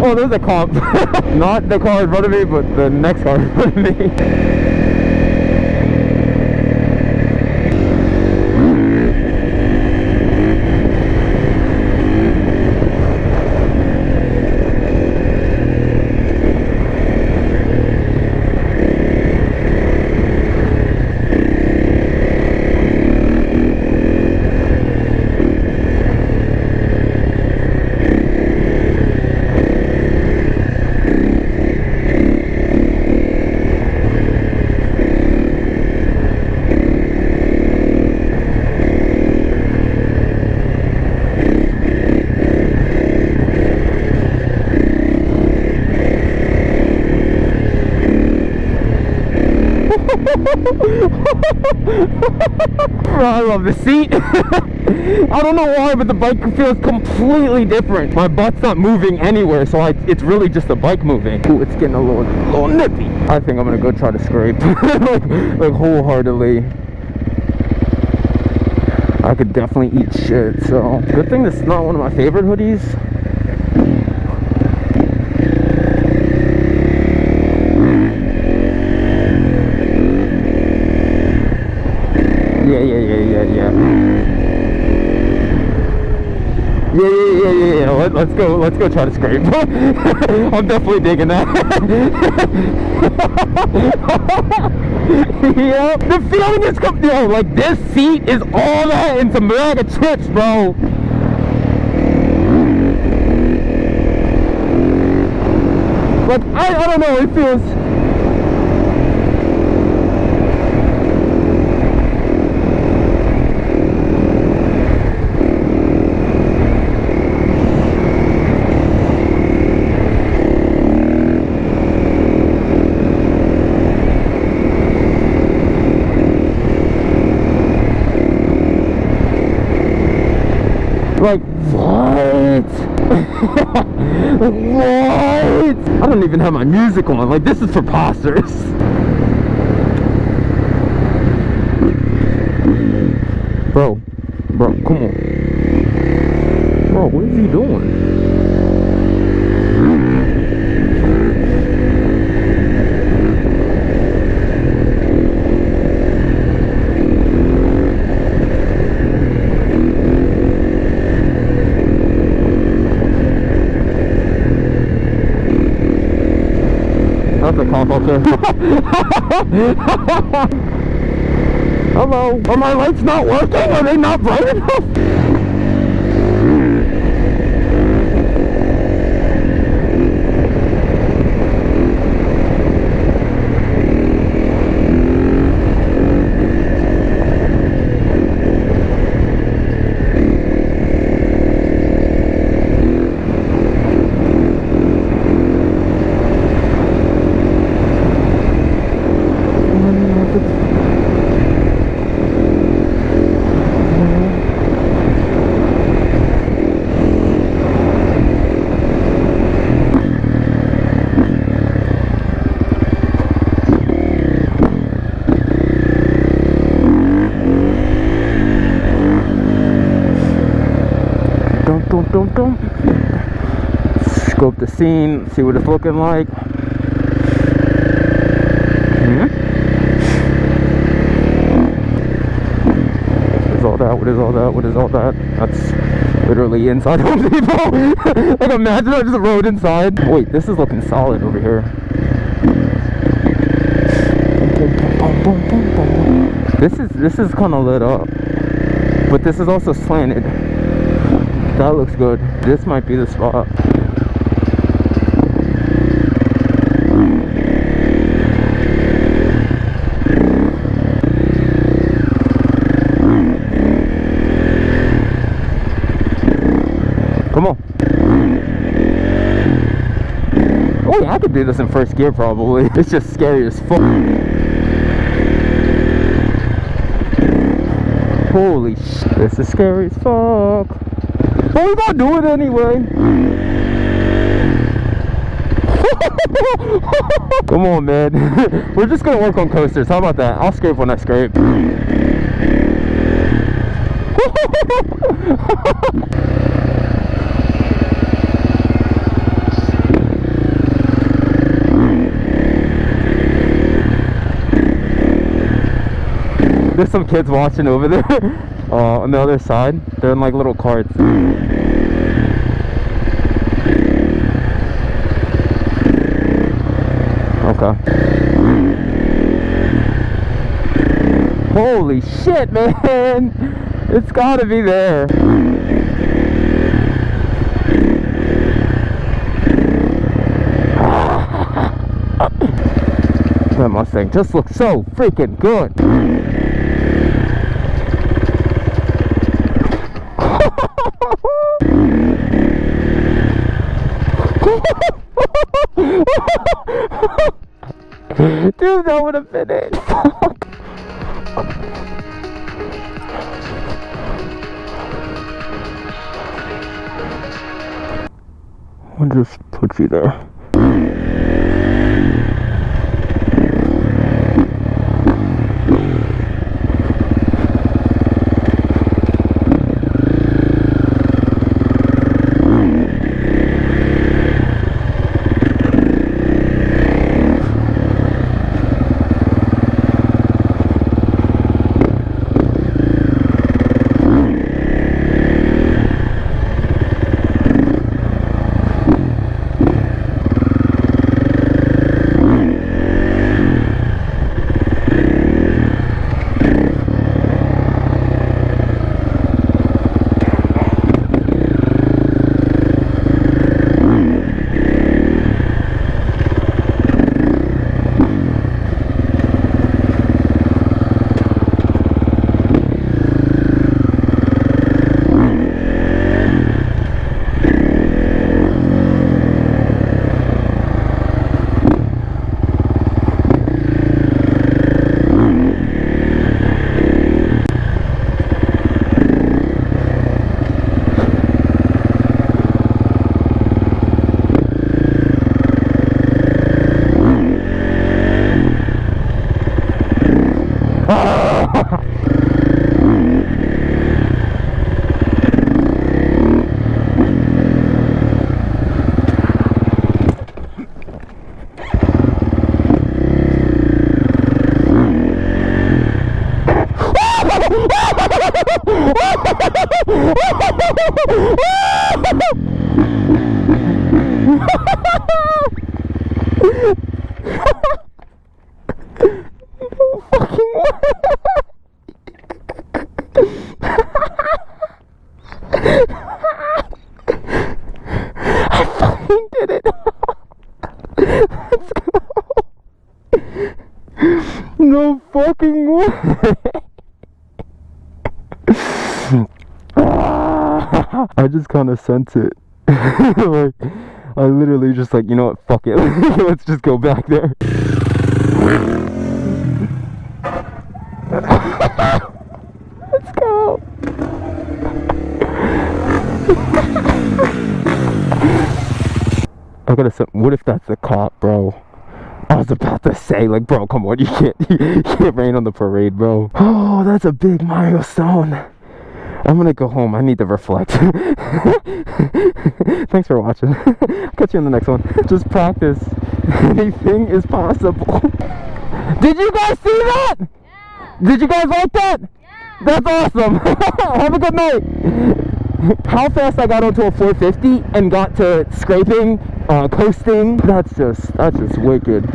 Oh, there's a cop. Not the car in front of me, but the next car in front of me. I love the seat. I don't know why, but the bike feels completely different. My butt's not moving anywhere, so it's really just the bike moving. Ooh, it's getting a little nippy. I think I'm gonna go try to scrape. like wholeheartedly. I could definitely eat shit, so good thing this is not one of my favorite hoodies. Yeah. Let's go try to scrape. I'm definitely digging that. Yeah, the feeling is yo, like this seat is all that and some bag of chips, bro. Like I don't know, it feels. Like, what? What? I don't even have my music on. Like, this is for posters. Bro, come on. Bro, what is he doing? That's a cop up there. Hello? Are my lights not working? Are they not bright enough? Scope the scene, see what it's looking like. What is all that? That's literally inside Home Depot. Like, imagine I just rode inside. Wait, this is looking solid over here. This is kind of lit up, but this is also slanted. That looks good. This might be the spot. Come on. Oh yeah, I could do this in first gear probably. It's just scary as fuck. Holy shit. This is scary as fuck. But we gonna do it anyway. Come on, man. We're just gonna work on coasters. How about that? I'll scrape when I scrape. There's some kids watching over there. On the other side, they're in like little carts. Okay. Holy shit, man! It's gotta be there. That Mustang just looks so freaking good. Dude, that would have been it. Fuck. I'll just put you there. I fucking did it. Let's go. No fucking way. I just kind of sent it. Like, I literally just like, you know what, fuck it. Let's just go back there. Let's go. I gotta say, what if that's the cop, bro? I was about to say, like, bro, come on, you can't rain on the parade, bro. Oh, that's a big milestone. I'm gonna go home. I need to reflect. Thanks for watching. I'll catch you in the next one. Just practice. Anything is possible. Did you guys see that? Yeah. Did you guys like that? Yeah. That's awesome. Have a good night. How fast I got onto a 450 and got to scraping, coasting. That's just wicked.